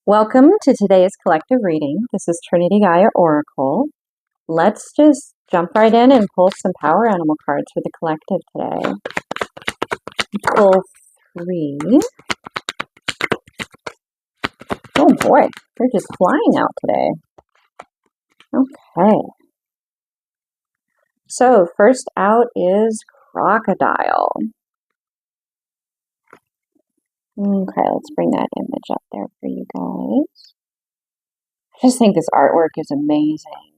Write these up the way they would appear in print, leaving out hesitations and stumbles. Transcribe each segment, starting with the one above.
Welcome to today's collective reading. This is TrinityGaiaOracle. Let's just jump right in and pull some power animal cards for the collective today. Pull 3. Oh boy, they're just flying out today. Okay. So first out is crocodile. Okay, let's bring that image up there for you guys. I just think this artwork is amazing.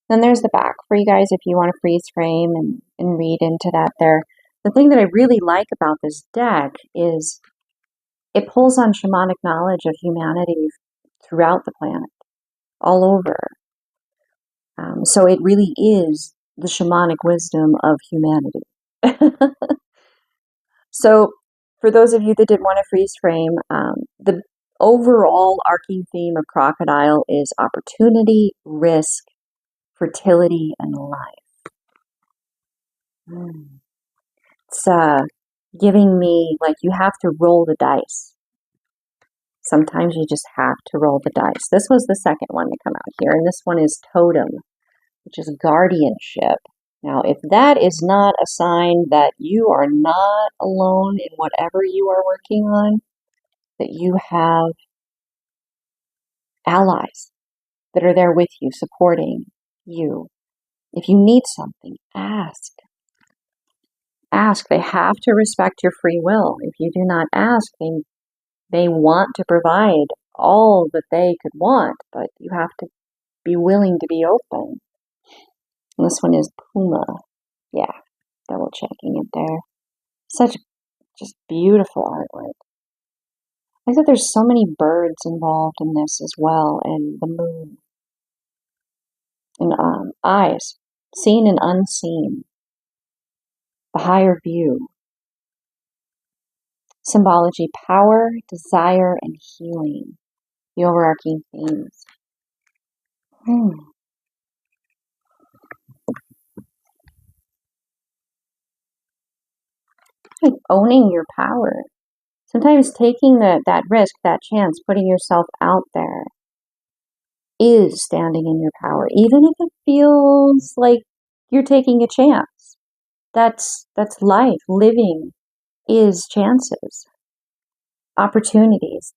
Then there's the back for you guys if you want to freeze frame and read into that there. The thing that I really like about this deck is it pulls on shamanic knowledge of humanity throughout the planet, all over. So it really is the shamanic wisdom of humanity. So for those of you that didn't want to freeze frame, the overall arcing theme of crocodile is opportunity, risk, fertility, and life. It's giving me, like, you have to roll the dice. Sometimes you just have to roll the dice. This was the second one to come out here, and this one is totem, which is guardianship. Now, if that is not a sign that you are not alone in whatever you are working on, that you have allies that are there with you, supporting you. If you need something, ask. Ask. They have to respect your free will. If you do not ask, they want to provide all that they could want, but you have to be willing to be open. And this one is Puma. Yeah, double checking it there. Such just beautiful artwork. I think there's so many birds involved in this as well, and the moon. And eyes, seen and unseen. The higher view. Symbology, power, desire, and healing. The overarching themes. Like owning your power. Sometimes taking that risk, that chance, putting yourself out there is standing in your power, even if it feels like you're taking a chance. That's life. Living is chances, opportunities,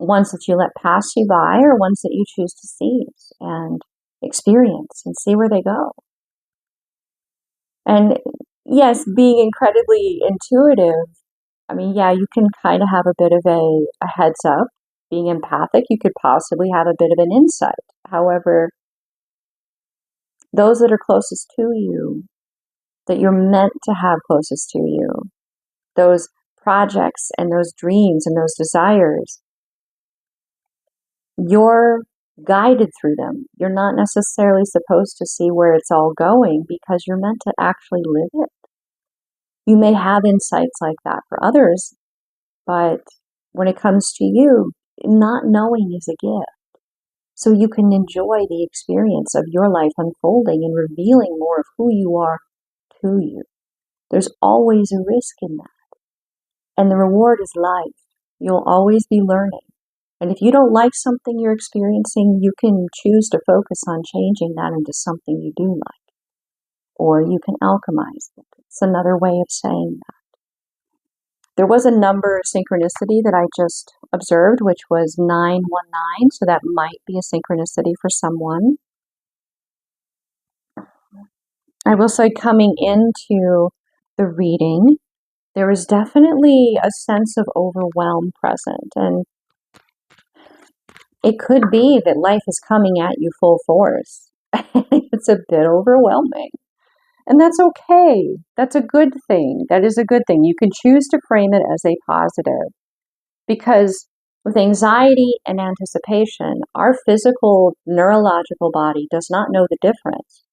ones that you let pass you by or ones that you choose to seize and experience and see where they go. And yes, being incredibly intuitive, I mean, yeah, you can kind of have a bit of a heads up. Being empathic, you could possibly have a bit of an insight. However, those that are closest to you, that you're meant to have closest to you, those projects and those dreams and those desires, you're guided through them. You're not necessarily supposed to see where it's all going because you're meant to actually live it. You may have insights like that for others, but when it comes to you, not knowing is a gift. So you can enjoy the experience of your life unfolding and revealing more of who you are to you. There's always a risk in that. And the reward is life. You'll always be learning. And if you don't like something you're experiencing, you can choose to focus on changing that into something you do like. Or you can alchemize it. It's another way of saying that. There was a number synchronicity that I just observed, which was 919, so that might be a synchronicity for someone. I will say, coming into the reading, there was definitely a sense of overwhelm present, and it could be that life is coming at you full force. It's a bit overwhelming. And that's okay. That's a good thing. That is a good thing. You can choose to frame it as a positive. Because with anxiety and anticipation, our physical, neurological body does not know the difference.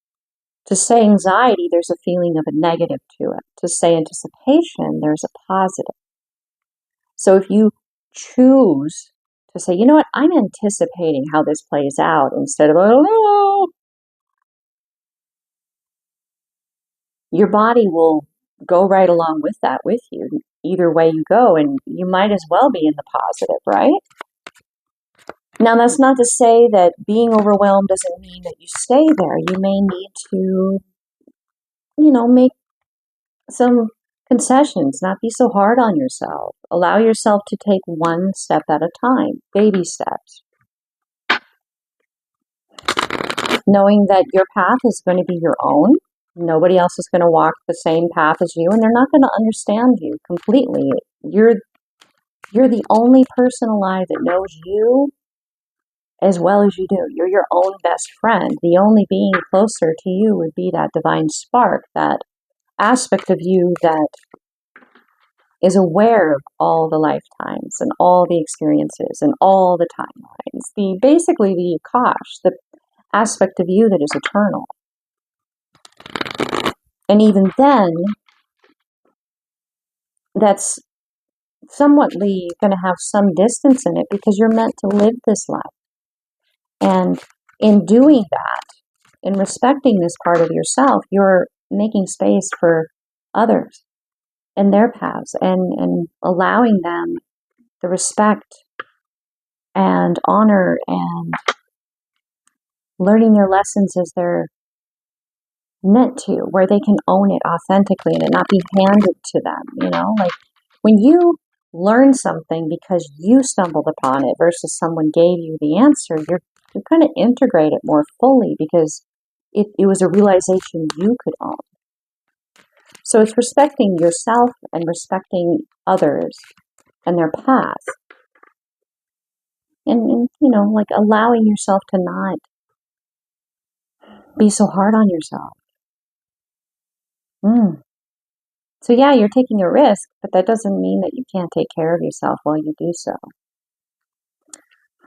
To say anxiety, there's a feeling of a negative to it. To say anticipation, there's a positive. So if you choose to say, you know what, I'm anticipating how this plays out instead of, oh, your body will go right along with that with you, either way you go, and you might as well be in the positive, right? Now, that's not to say that being overwhelmed doesn't mean that you stay there. You may need to, make some concessions, not be so hard on yourself. Allow yourself to take one step at a time, baby steps. Knowing that your path is going to be your own. Nobody else is going to walk the same path as you, and they're not going to understand you completely. You're the only person alive that knows you as well as you do. You're your own best friend. The only being closer to you would be that divine spark, that aspect of you that is aware of all the lifetimes and all the experiences and all the timelines. Basically the Akash, the aspect of you that is eternal. And even then, that's somewhatly going to have some distance in it because you're meant to live this life. And in doing that, in respecting this part of yourself, you're making space for others and their paths and allowing them the respect and honor and learning their lessons as they're meant to, where they can own it authentically and it not be handed to them, like when you learn something because you stumbled upon it versus someone gave you the answer, you're going to integrate it more fully because it was a realization you could own. So it's respecting yourself and respecting others and their path. And like allowing yourself to not be so hard on yourself. So yeah, you're taking a risk, but that doesn't mean that you can't take care of yourself while you do so.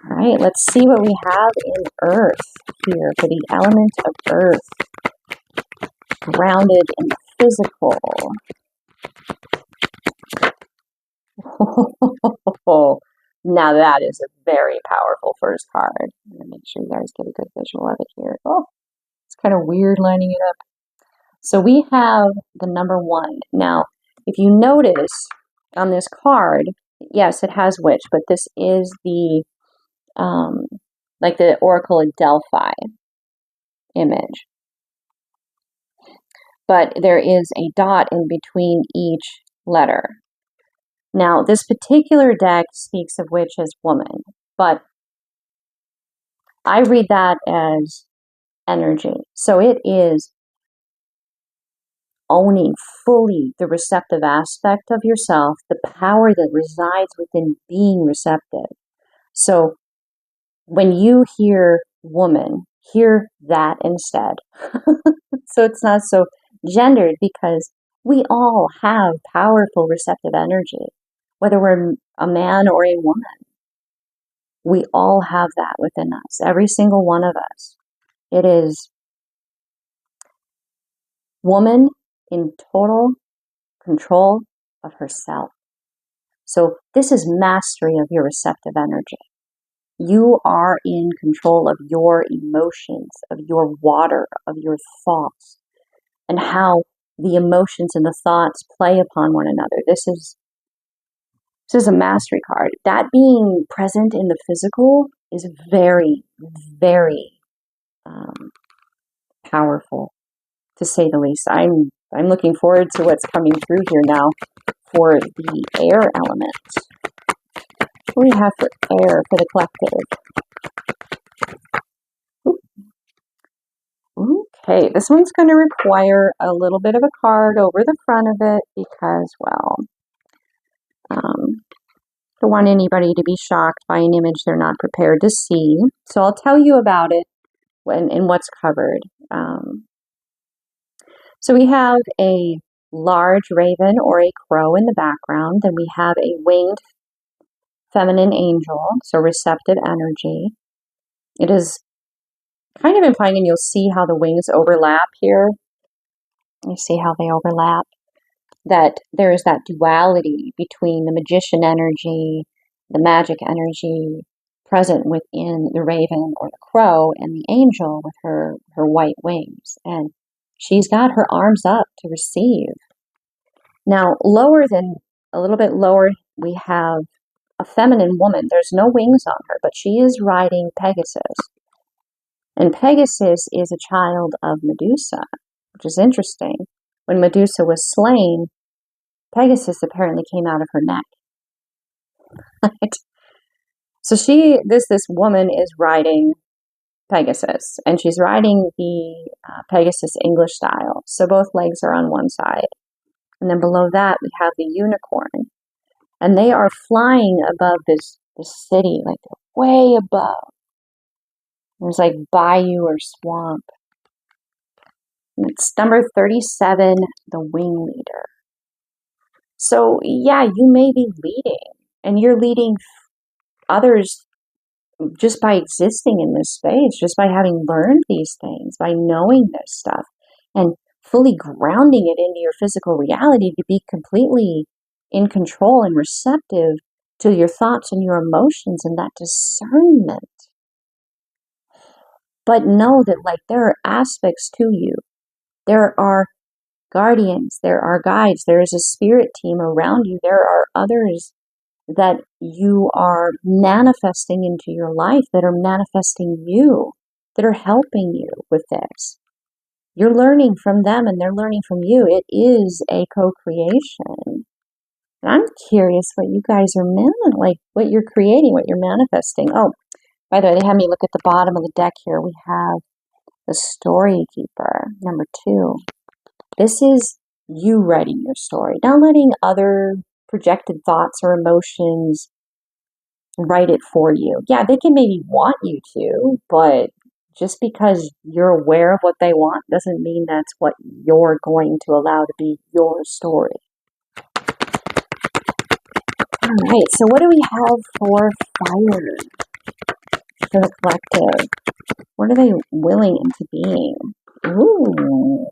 All right, let's see what we have in Earth here for the element of Earth, grounded in the physical. Now that is a very powerful first card. I'm going to make sure you guys get a good visual of it here. Oh, it's kind of weird lining it up. So we have the number 1. Now, if you notice on this card, yes, it has witch, but this is the like the Oracle of Delphi image. But there is a dot in between each letter. Now, this particular deck speaks of witch as woman, but I read that as energy. So it is owning fully the receptive aspect of yourself, the power that resides within being receptive. So when you hear woman, hear that instead. So it's not so gendered because we all have powerful receptive energy, whether we're a man or a woman. We all have that within us, every single one of us. It is woman in total control of herself. So this is mastery of your receptive energy. You are in control of your emotions, of your water, of your thoughts, and how the emotions and the thoughts play upon one another. This is a mastery card. That being present in the physical is very, very powerful, to say the least. I'm looking forward to what's coming through here now for the air element. What do we have for air for the collective? Okay, this one's going to require a little bit of a card over the front of it because, well, don't want anybody to be shocked by an image they're not prepared to see. So I'll tell you about it and what's covered. So we have a large raven or a crow in the background. Then we have a winged feminine angel, so receptive energy. It is kind of implying, and you'll see how the wings overlap here. You see how they overlap? That there is that duality between the magician energy, the magic energy present within the raven or the crow, and the angel with her white wings. And she's got her arms up to receive. Now, a little bit lower, we have a feminine woman. There's no wings on her, but she is riding Pegasus. And Pegasus is a child of Medusa, which is interesting. When Medusa was slain, Pegasus apparently came out of her neck. Right? So this woman is riding Pegasus, and she's riding the Pegasus English style. So both legs are on one side. And then below that, we have the unicorn. And they are flying above this city, like way above. There's like bayou or swamp. And it's number 37, the wing leader. So yeah, you may be leading, and you're leading others just by existing in this space, just by having learned these things, by knowing this stuff, and fully grounding it into your physical reality to be completely in control and receptive to your thoughts and your emotions and that discernment. But know that like there are aspects to you. There are guardians, there are guides, there is a spirit team around you, there are others that you are manifesting into your life, that are manifesting you, that are helping you with this. You're learning from them and they're learning from you. It is a co-creation. And I'm curious what you guys are what you're creating, what you're manifesting. Oh, by the way, they had me look at the bottom of the deck here. We have the Story Keeper, number 2. This is you writing your story, not letting other projected thoughts or emotions write it for you. Yeah, they can maybe want you to, but just because you're aware of what they want doesn't mean that's what you're going to allow to be your story. All right, so what do we have for fire for the collective? What are they willing into being? Ooh.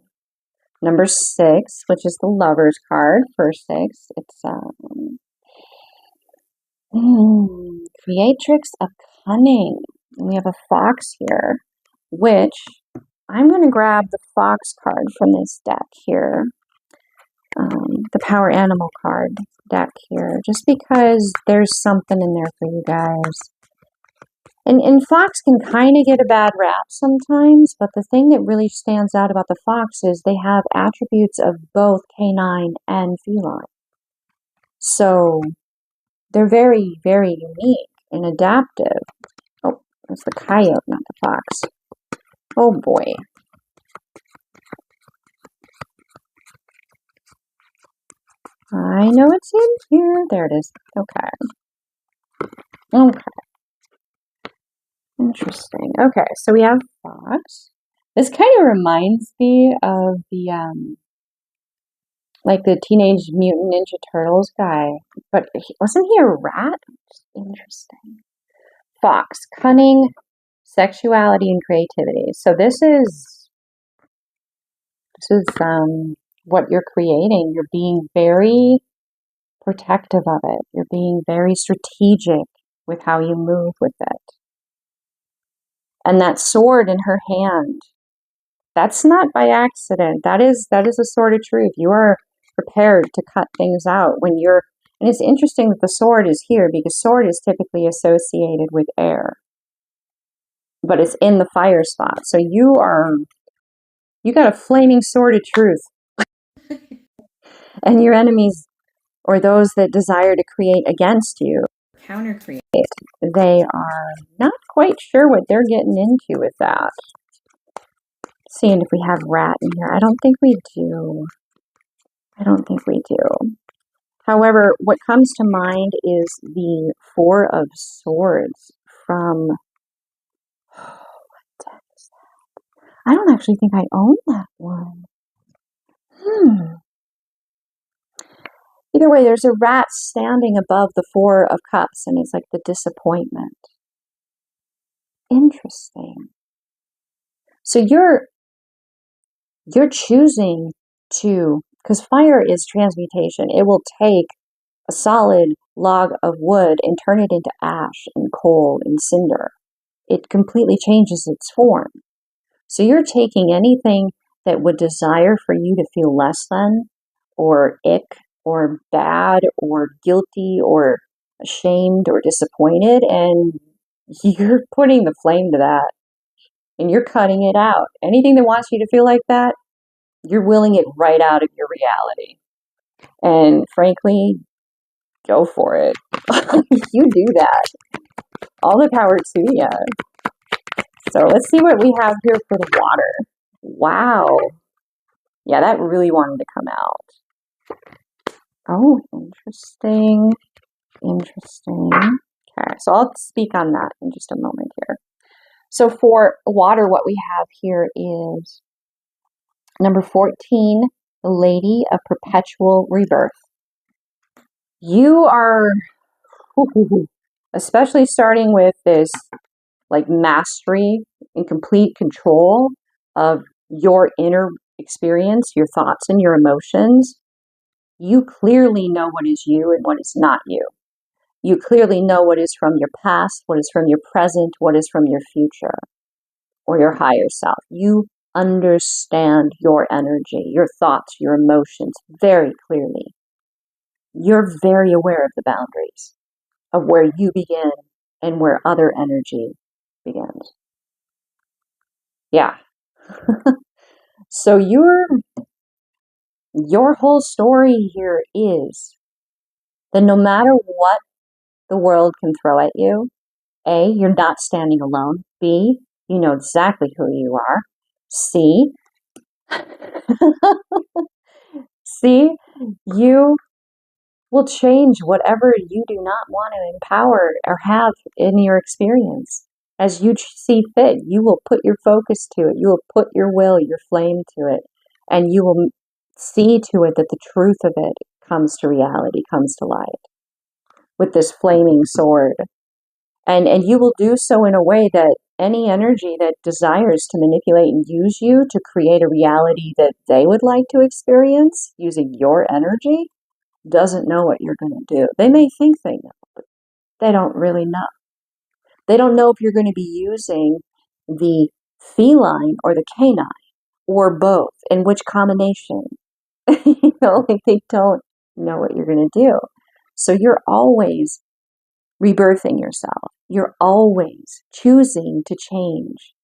Number 6, which is the Lover's card, first 6. It's Creatrix of Cunning. We have a fox here, which I'm going to grab the fox card from this deck here, the Power Animal card deck here, just because there's something in there for you guys. And fox can kind of get a bad rap sometimes, but the thing that really stands out about the fox is they have attributes of both canine and feline. So they're very, very unique and adaptive. Oh, it's the coyote, not the fox. Oh boy. I know it's in here. There it is. Okay. Okay. Interesting. Okay, so we have fox. This kind of reminds me of the like the Teenage Mutant Ninja Turtles guy, but wasn't he a rat? Interesting. Fox, cunning, sexuality, and creativity. So this is what you're creating. You're being very protective of it. You're being very strategic with how you move with it. And that sword in her hand, that's not by accident. That is a sword of truth. You are prepared to cut things out when you're, and it's interesting that the sword is here because sword is typically associated with air, but it's in the fire spot. So you got a flaming sword of truth. And your enemies, or those that desire to create against you, counter create, they are not quite sure what they're getting into with that. Seeing if we have rat in here. I don't think we do. However, what comes to mind is the 4 of Swords from, what deck is that? I don't actually think I own that one. Either way, there's a rat standing above the 4 of Cups, and it's like the disappointment. Interesting. So you're choosing to, because fire is transmutation. It will take a solid log of wood and turn it into ash and coal and cinder. It completely changes its form. So you're taking anything that would desire for you to feel less than, or ick, or bad, or guilty, or ashamed or disappointed, and you're putting the flame to that, and you're cutting it out. Anything that wants you to feel like that, you're willing it right out of your reality. And frankly, go for it. You do that. All the power to you. So let's see what we have here for the water. Wow. Yeah, that really wanted to come out. Oh, interesting. Interesting. Okay, so I'll speak on that in just a moment here. So for water, what we have here is number 14, the Lady of Perpetual Rebirth. You are, especially starting with this like mastery and complete control of your inner experience, your thoughts and your emotions. You clearly know what is you and what is not you. You clearly know what is from your past, what is from your present, what is from your future or your higher self. You understand your energy, your thoughts, your emotions very clearly. You're very aware of the boundaries of where you begin and where other energy begins. Yeah. So your whole story here is that no matter what the world can throw at you, A, you're not standing alone. B, you know exactly who you are. C, you will change whatever you do not want to empower or have in your experience. As you see fit, you will put your focus to it. You will put your will, your flame to it. And you will see to it that the truth of it comes to reality, comes to light with this flaming sword. And you will do so in a way that any energy that desires to manipulate and use you to create a reality that they would like to experience using your energy doesn't know what you're going to do. They may think they know, but they don't really know. They don't know if you're going to be using the feline or the canine or both, and which combination. You know, like they don't know what you're going to do. So you're always rebirthing yourself. You're always choosing to change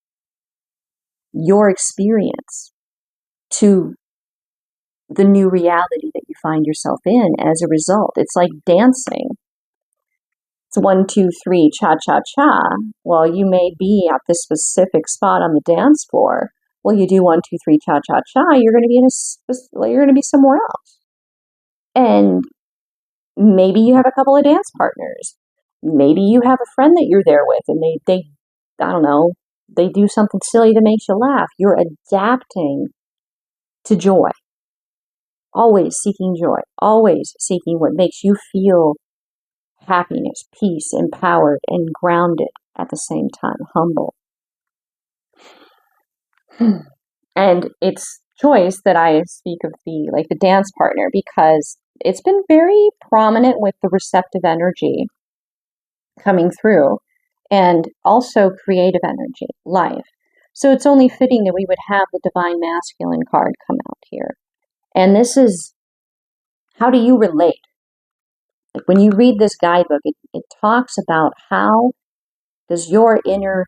your experience to the new reality that you find yourself in as a result. It's like dancing. It's 1, 2, 3, cha, cha, cha. Well, you may be at this specific spot on the dance floor. Well, you do 1, 2, 3, cha, cha, cha. You're going to be you're going to be somewhere else. And maybe you have a couple of dance partners. Maybe you have a friend that you're there with, and they I don't know, they do something silly that makes you laugh. You're adapting to joy. Always seeking joy. Always seeking what makes you feel happiness, peace, empowered, and grounded at the same time, humble. And it's choice that I speak of the dance partner, because it's been very prominent with the receptive energy coming through, and also creative energy, life. So it's only fitting that we would have the divine masculine card come out here. And this is, how do you relate? Like when you read this guidebook, it talks about how does your inner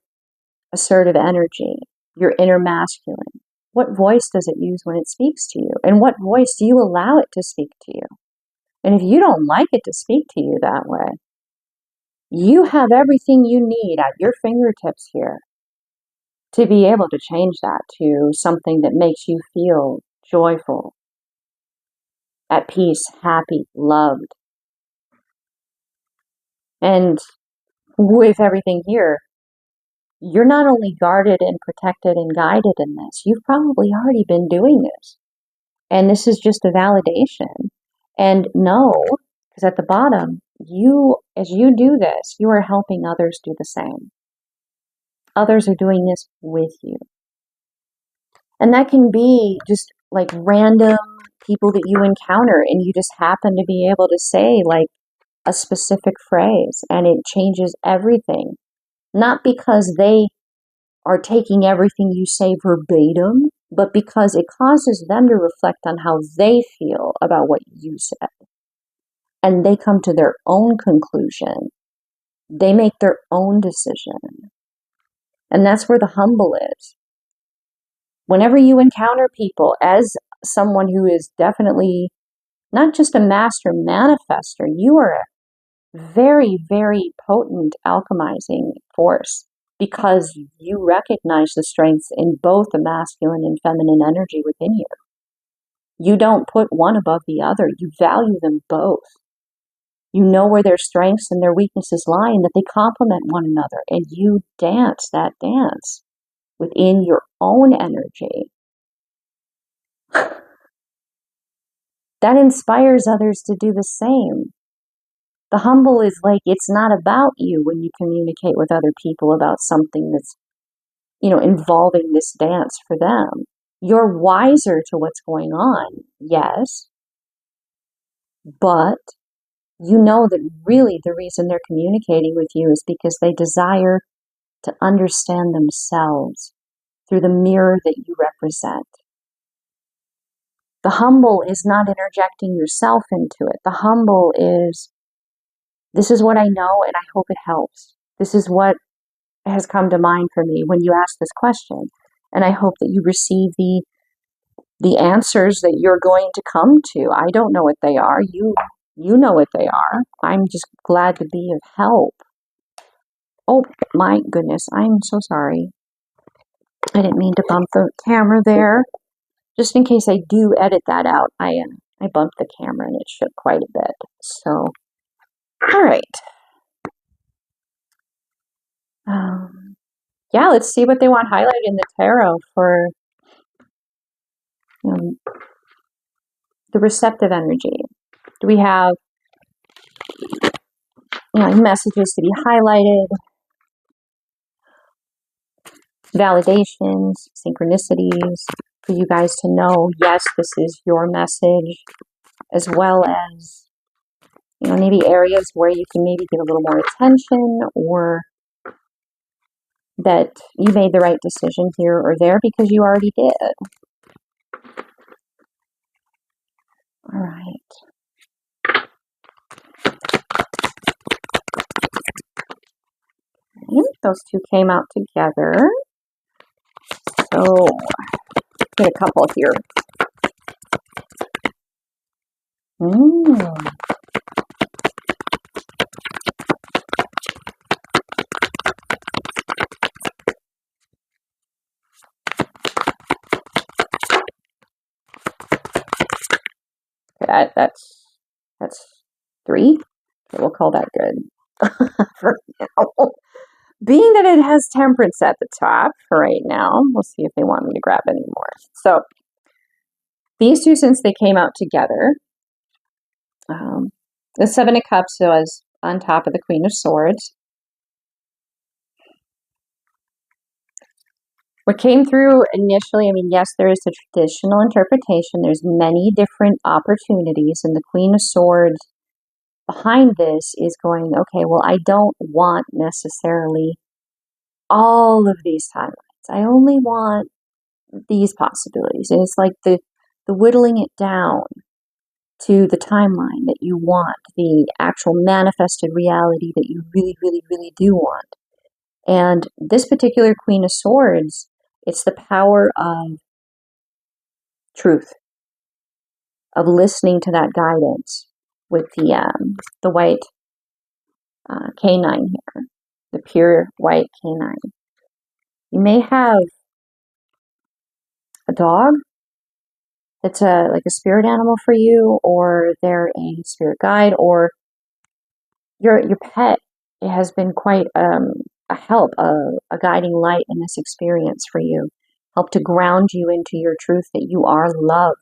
assertive energy, your inner masculine, what voice does it use when it speaks to you? And what voice do you allow it to speak to you? And if you don't like it to speak to you that way, you have everything you need at your fingertips here to be able to change that to something that makes you feel joyful, at peace, happy, loved. And with everything here, you're not only guarded and protected and guided in this, you've probably already been doing this. And this is just a validation. And know, because at the bottom, as you do this, you are helping others do the same. Others are doing this with you. And that can be just like random people that you encounter, and you just happen to be able to say like a specific phrase, and it changes everything. Not because they are taking everything you say verbatim, but because it causes them to reflect on how they feel about what you said. and they come to their own conclusion. They make their own decision. And that's where the humble is. Whenever you encounter people, as someone who is definitely not just a master manifester, you are a very, very potent alchemizing force, because you recognize the strengths in both the masculine and feminine energy within you. You don't put one above the other. You value them both. You know where their strengths and their weaknesses lie, and that they complement one another, and you dance that dance within your own energy. That inspires others to do the same. The humble is like, it's not about you when you communicate with other people about something that's, involving this dance for them. You're wiser to what's going on, yes, but you know that really the reason they're communicating with you is because they desire to understand themselves through the mirror that you represent. The humble is not interjecting yourself into it. The humble is, this is what I know and I hope it helps. This is what has come to mind for me when you ask this question. And I hope that you receive the answers that you're going to come to. I don't know what they are. You know what they are. I'm just glad to be of help. Oh my goodness, I'm so sorry. I didn't mean to bump the camera there. Just in case I do edit that out, I bumped the camera and it shook quite a bit. So, all right. Yeah, let's see what they want highlighted in the tarot for the receptive energy. Do we have messages to be highlighted, validations, synchronicities for you guys to know, yes, this is your message, as well as, maybe areas where you can maybe give a little more attention, or that you made the right decision here or there because you already did. All right. Those two came out together. So, get a couple here. That's 3. Okay, we'll call that good for now. Being that it has temperance at the top for right now, we'll see if they want me to grab any more. So these two, since they came out together, the 7 of Cups was on top of the Queen of Swords. What came through initially, yes, there is a traditional interpretation. There's many different opportunities, and the Queen of Swords behind this is going, okay, well, I don't want necessarily all of these timelines. I only want these possibilities. And it's like the whittling it down to the timeline that you want, the actual manifested reality that you really, really, really do want. And this particular Queen of Swords, it's the power of truth, of listening to that guidance with the white canine here, the pure white canine. You may have a dog that's like a spirit animal for you, or they're a spirit guide, or your pet. It has been quite a help, a guiding light in this experience for you. Help to ground you into your truth that you are love.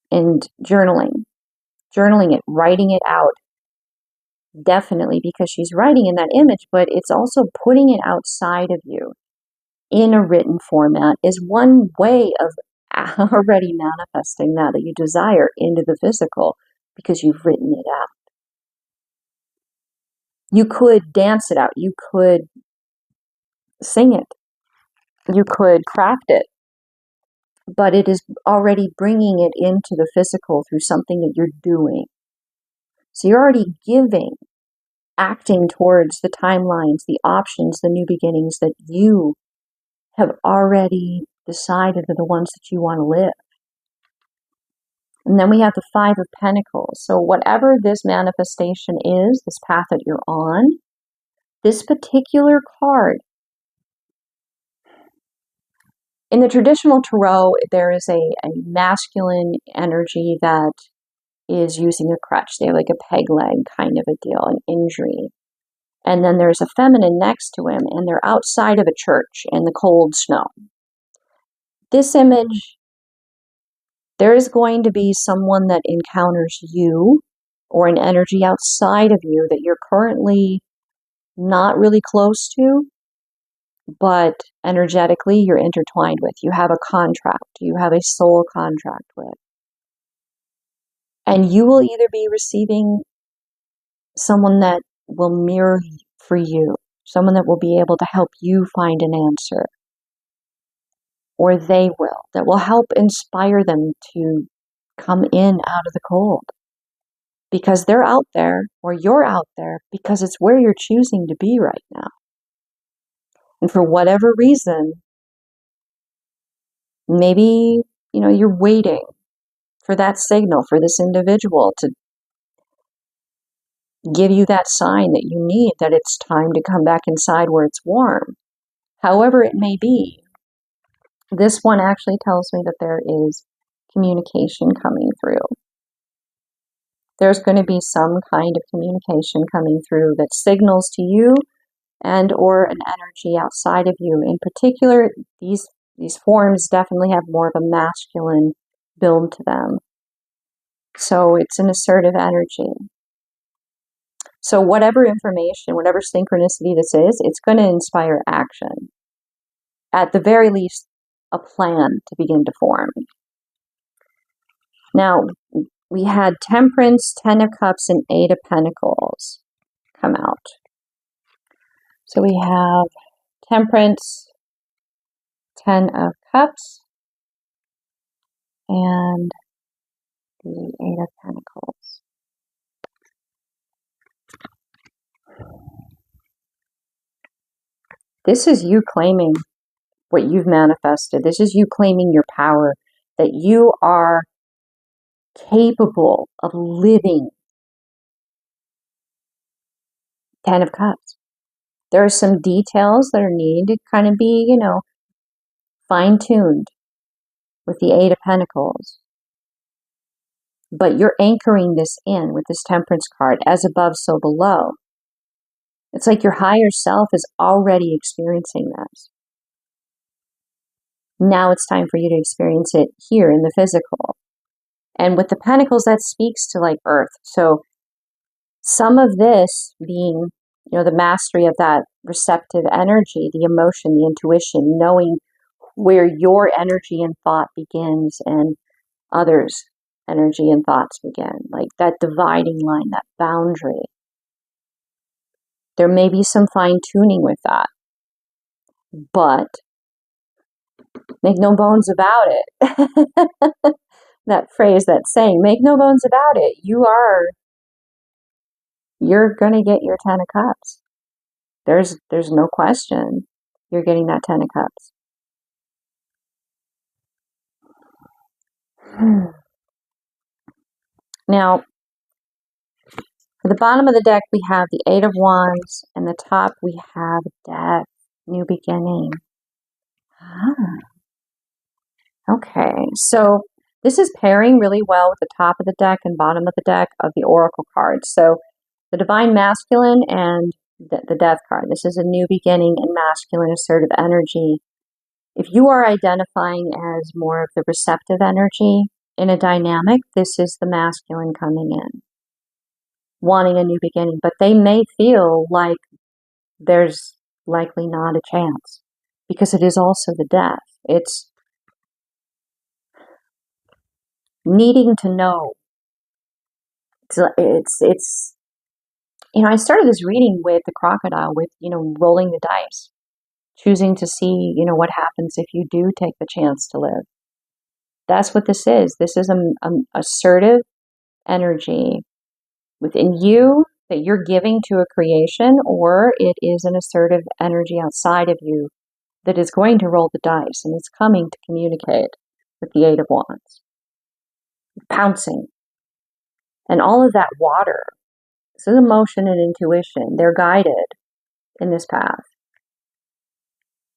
And journaling it, writing it out. Definitely, because she's writing in that image, but it's also putting it outside of you in a written format is one way of already manifesting that you desire into the physical, because you've written it out. You could dance it out. You could sing it. You could craft it. but it is already bringing it into the physical through something that you're doing. So you're already giving, acting towards the timelines, the options, the new beginnings that you have already decided are the ones that you want to live. And then we have the Five of Pentacles. So whatever this manifestation is, this path that you're on, this particular card, in the traditional tarot, there is a masculine energy that is using a crutch. They have like a peg leg kind of a deal, an injury. And then there's a feminine next to him, and they're outside of a church in the cold snow. This image, there is going to be someone that encounters you or an energy outside of you that you're currently not really close to, but energetically you're intertwined with. You have a contract, you have a soul contract with. And you will either be receiving someone that will mirror for you, someone that will be able to help you find an answer, or they will, that will help inspire them to come in out of the cold. Because they're out there, or you're out there, because it's where you're choosing to be right now. And for whatever reason, maybe, you're waiting for that signal, for this individual to give you that sign that you need, that it's time to come back inside where it's warm. However it may be, this one actually tells me that there is communication coming through. There's going to be some kind of communication coming through that signals to you and or an energy outside of you. In particular, these forms definitely have more of a masculine build to them. So it's an assertive energy. So whatever information, whatever synchronicity this is, it's going to inspire action. At the very least, a plan to begin to form. Now, we had Temperance, Ten of Cups, and Eight of Pentacles come out. So we have Temperance, Ten of Cups, and the Eight of Pentacles. This is you claiming what you've manifested. This is you claiming your power, that you are capable of living. Ten of Cups. There are some details that are needed to kind of be, fine-tuned with the Eight of Pentacles. But you're anchoring this in with this Temperance card, as above, so below. It's like your higher self is already experiencing this. Now it's time for you to experience it here in the physical. And with the Pentacles, that speaks to like Earth. So some of this being, the mastery of that receptive energy, the emotion, the intuition, knowing where your energy and thought begins and others' energy and thoughts begin. Like that dividing line, that boundary. There may be some fine-tuning with that. But make no bones about it. That phrase, that saying, make no bones about it. You're going to get your Ten of Cups. There's no question you're getting that Ten of Cups. Now, for the bottom of the deck, we have the Eight of Wands, and the top we have Death, New Beginning. Okay, so this is pairing really well with the top of the deck and bottom of the deck of the Oracle cards. So the Divine Masculine and the Death card. This is a new beginning in masculine assertive energy. If you are identifying as more of the receptive energy in a dynamic, this is the masculine coming in, wanting a new beginning. But they may feel like there's likely not a chance because it is also the Death. It's needing to know. It's I started this reading with the crocodile, with, rolling the dice, choosing to see, what happens if you do take the chance to live. That's what this is. This is an assertive energy within you that you're giving to a creation, or it is an assertive energy outside of you that is going to roll the dice and is coming to communicate with the Eight of Wands. Pouncing. And all of that water, this is emotion and intuition. They're guided in this path.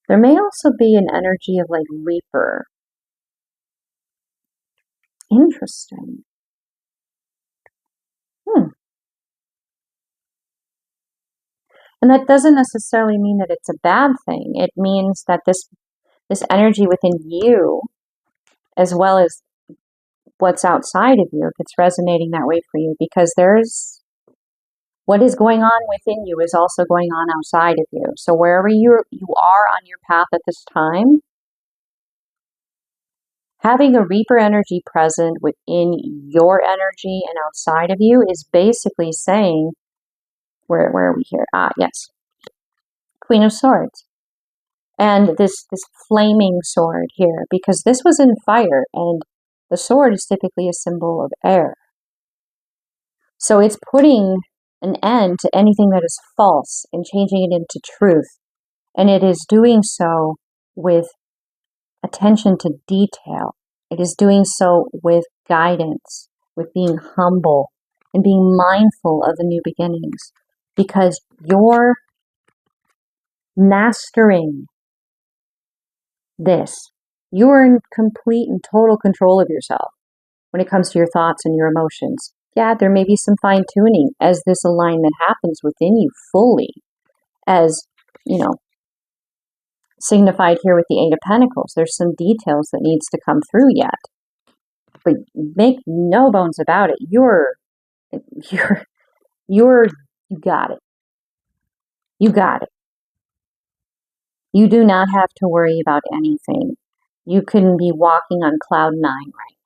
There may also be an energy of like Reaper. Interesting. And that doesn't necessarily mean that it's a bad thing. It means that this energy within you, as well as what's outside of you, if it's resonating that way for you, because there's what is going on within you is also going on outside of you. So wherever you are on your path at this time, having a Reaper energy present within your energy and outside of you is basically saying, where are we here? Yes. Queen of Swords. And this flaming sword here, because this was in fire, and the sword is typically a symbol of air. So it's putting an end to anything that is false and changing it into truth. And it is doing so with attention to detail. It is doing so with guidance, with being humble and being mindful of the new beginnings, because you're mastering this. You're in complete and total control of yourself when it comes to your thoughts and your emotions. Yeah, there may be some fine tuning as this alignment happens within you fully, as, signified here with the Eight of Pentacles. There's some details that needs to come through yet. But make no bones about it. You got it. You got it. You do not have to worry about anything. You can be walking on cloud 9 right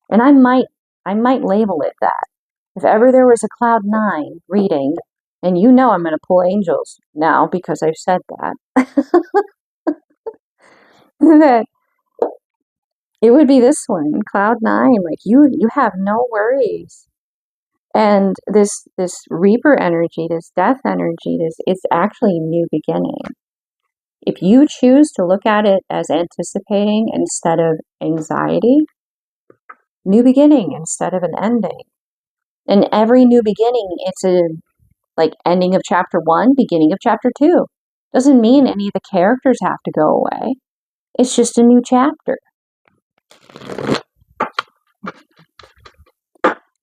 now. And I might label it that. If ever there was a cloud 9 reading, and I'm going to pull angels now because I've said that, that it would be this one, cloud 9. Like you have no worries. And this Reaper energy, this death energy, it's actually new beginning. If you choose to look at it as anticipating instead of anxiety, new beginning instead of an ending. And every new beginning, it's a ending of chapter 1, beginning of chapter 2. Doesn't mean any of the characters have to go away. It's just a new chapter.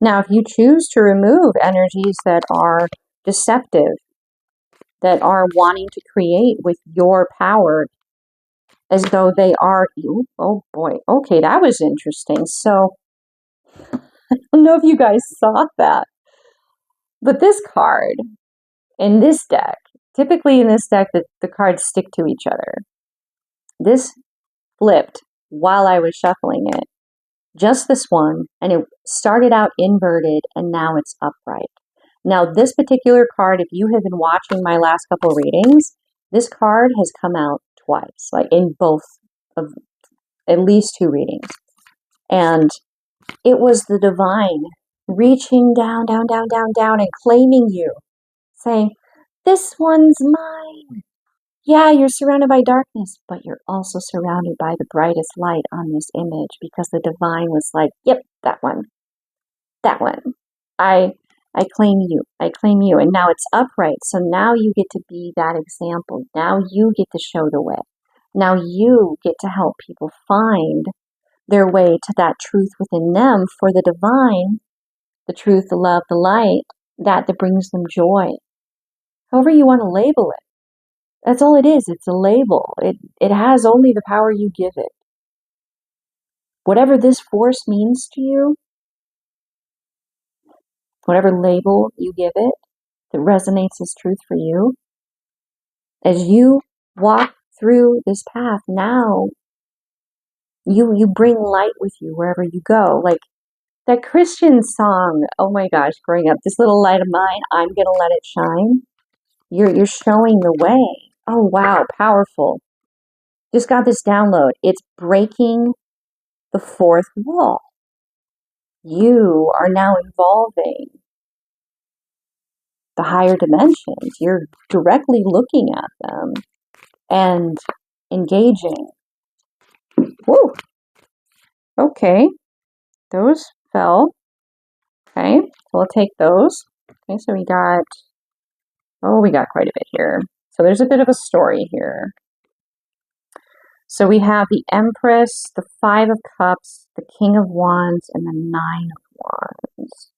Now, if you choose to remove energies that are deceptive, that are wanting to create with your power as though they are you. Oh boy. Okay, that was interesting. So, I don't know if you guys saw that. But this card in this deck, typically in this deck, the cards stick to each other. This flipped while I was shuffling it. Just this one, and it started out inverted, and now it's upright. Now, this particular card, if you have been watching my last couple of readings, this card has come out twice, in both of at least 2 readings. And it was the divine reaching down, down, down, down, down, and claiming you, saying, this one's mine. Yeah, you're surrounded by darkness, but you're also surrounded by the brightest light on this image, because the divine was like, yep, that one. I claim you. I claim you. And now it's upright. So now you get to be that example. Now you get to show the way. Now you get to help people find their way to that truth within them, for the divine, the truth, the love, the light, that brings them joy. However you want to label it. That's all it is. It's a label. It has only the power you give it. Whatever this force means to you, whatever label you give it that resonates as truth for you, as you walk through this path, now you bring light with you wherever you go. Like that Christian song, oh my gosh, growing up, this little light of mine, I'm going to let it shine. You're showing the way. Oh wow, powerful. Just got this download. It's breaking the fourth wall. You are now involving the higher dimensions. You're directly looking at them and engaging. Woo! Okay, those fell. Okay, so we'll take those. Okay, so we got quite a bit here. So there's a bit of a story here. So we have the Empress, the Five of Cups, the King of Wands, and the Nine of Wands.